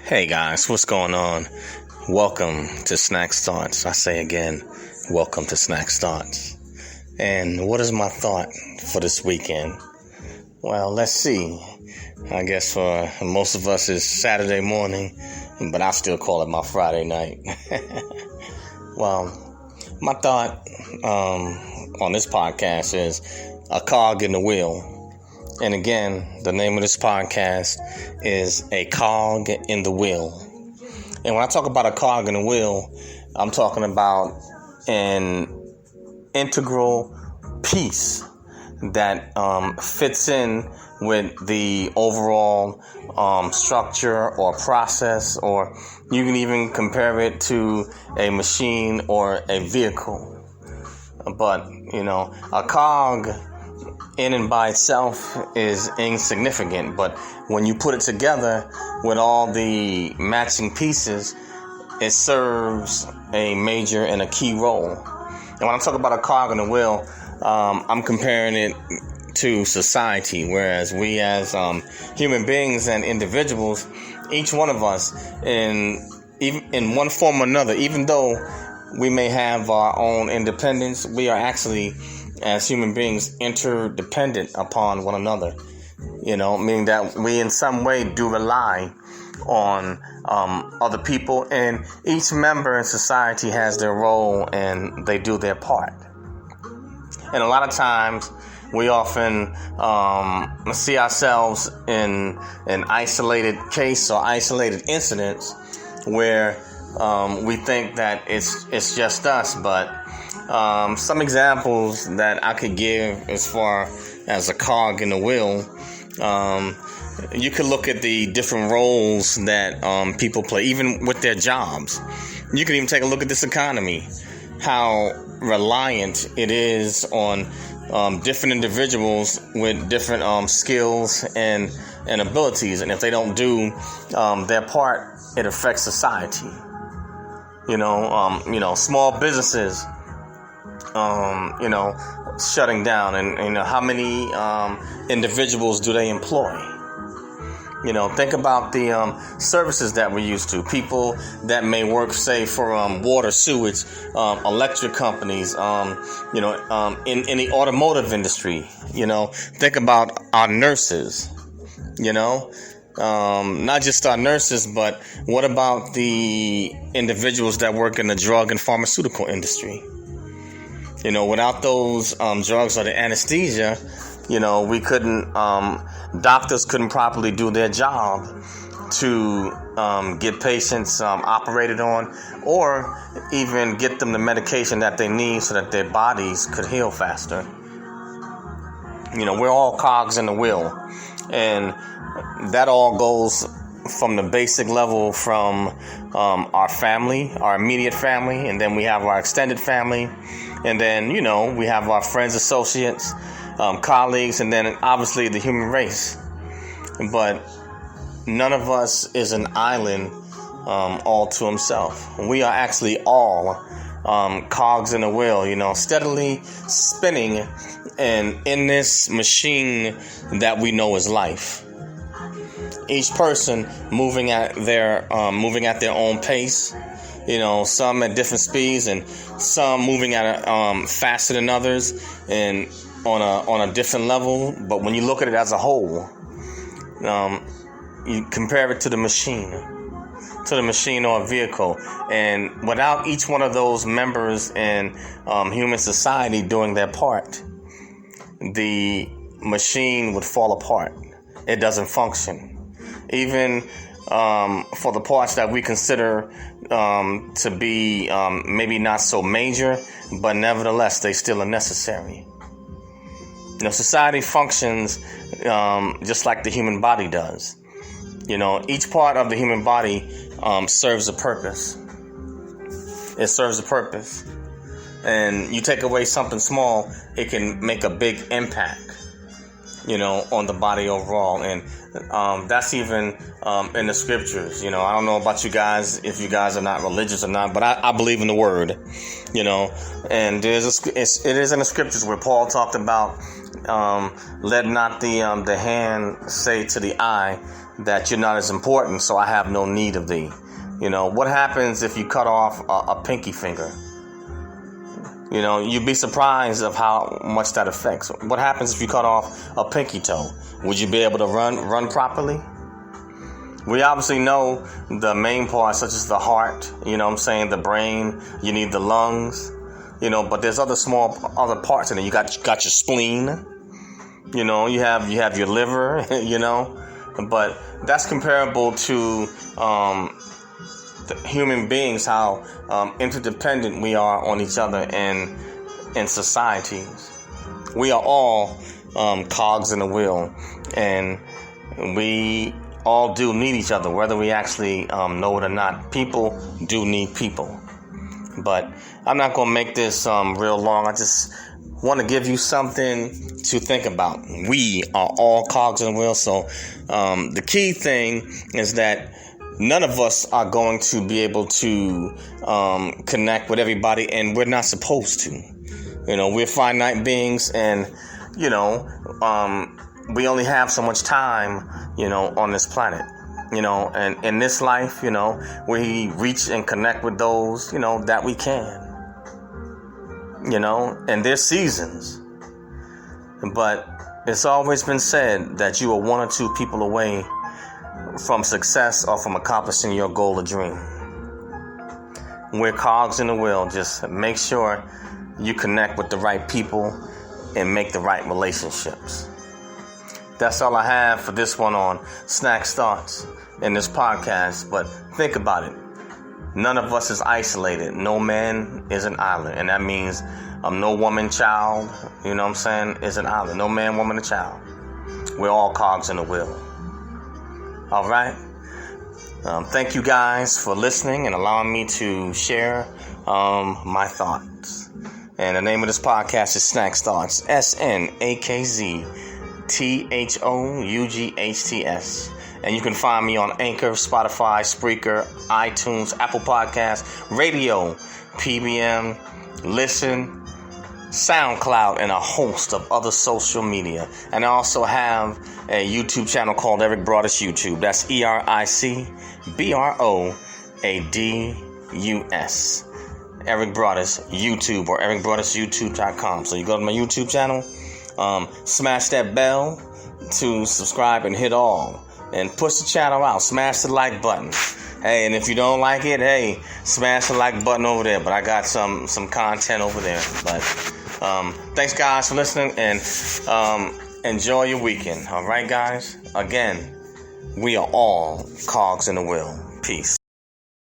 Hey guys, what's going on? Welcome to Snack Thoughts. I say again, welcome to Snack Thoughts. And what is my thought for this weekend? Well, let's see. I guess for most of us it's Saturday morning, but I still call it my Friday night. Well, my thought on this podcast is a cog in the wheel. And again, the name of this podcast is A Cog in the Wheel. And when I talk about a cog in the wheel, I'm talking about an integral piece that fits in with the overall structure or process, or you can even compare it to a machine or a vehicle. But, a cog in and by itself is insignificant, but when you put it together with all the matching pieces, it serves a major and a key role. And when I talk about a cog in the wheel, I'm comparing it to society, whereas we as human beings and individuals, each one of us in one form or another, even though we may have our own independence, we are actually, as human beings, interdependent upon one another, meaning that we in some way do rely on other people, and each member in society has their role and they do their part. And a lot of times we often see ourselves in an isolated case or isolated incidents where we think that it's just us, but some examples that I could give as far as a cog in the wheel, you could look at the different roles that people play, even with their jobs. You can even take a look at this economy, how reliant it is on different individuals with different skills and abilities. And if they don't do their part, it affects society. Small businesses, shutting down, and how many individuals do they employ? Think about the services that we're used to. People that may work, say, for water, sewage, electric companies, in the automotive industry. Think about our nurses. Not just our nurses, but what about the individuals that work in the drug and pharmaceutical industry? Without those drugs or the anesthesia, we couldn't, doctors couldn't properly do their job to get patients operated on, or even get them the medication that they need so that their bodies could heal faster. We're all cogs in the wheel, and that all goes from the basic level from our family, our immediate family, and then we have our extended family, and then, we have our friends, associates, colleagues, and then obviously the human race. But none of us is an island all to himself. We are actually all cogs in the wheel, steadily spinning and in this machine that we know as life. Each person moving at their own pace, some at different speeds, and some moving at faster than others, and on a different level. But when you look at it as a whole, you compare it to the machine or a vehicle, and without each one of those members in human society doing their part, the machine would fall apart. It doesn't function. Even for the parts that we consider to be maybe not so major, but nevertheless, they still are necessary. Society functions just like the human body does. Each part of the human body serves a purpose. It serves a purpose. And you take away something small, it can make a big impact, on the body overall. And that's even in the scriptures. I don't know about you guys, if you guys are not religious or not, but I believe in the word, and it is in the scriptures where Paul talked about let not the hand say to the eye, that you're not as important, so I have no need of thee. What happens if you cut off a pinky finger? You'd be surprised of how much that affects. What happens if you cut off a pinky toe? Would you be able to run properly? We obviously know the main parts, such as the heart, the brain, you need the lungs, but there's other parts in it. You got your spleen, you have your liver, but that's comparable to the human beings, how interdependent we are on each other in societies. We are all cogs in the wheel, and we all do need each other, whether we actually know it or not. People do need people. But I'm not going to make this real long. I just want to give you something to think about. We are all cogs in the wheel. So the key thing is that none of us are going to be able to connect with everybody, and we're not supposed to. We're finite beings, and we only have so much time, on this planet, and in this life, we reach and connect with those, that we can, and there's seasons. But it's always been said that you are one or two people away from success or from accomplishing your goal or dream. We're cogs in the wheel. Just make sure you connect with the right people and make the right relationships. That's all I have for this one on Snack Starts in this podcast. But think about it. None of us is isolated. No man is an island. And that means no woman, child, is an island. No man, woman, or child. We're all cogs in the wheel. All right. Thank you guys for listening and allowing me to share my thoughts. And the name of this podcast is Snack Starts. SNAKZTHOUGHTS. And you can find me on Anchor, Spotify, Spreaker, iTunes, Apple Podcasts, Radio, PBM, Listen, SoundCloud, and a host of other social media. And I also have a YouTube channel called Eric Broadus YouTube. That's EricBroadus. Eric Broadus YouTube, or ericbroadusyoutube.com. So you go to my YouTube channel, smash that bell to subscribe and hit all. And push the channel out. Smash the like button. Hey, and if you don't like it, hey, smash the like button over there. But I got some content over there. But thanks, guys, for listening, and enjoy your weekend. All right, guys? Again, we are all cogs in the wheel. Peace.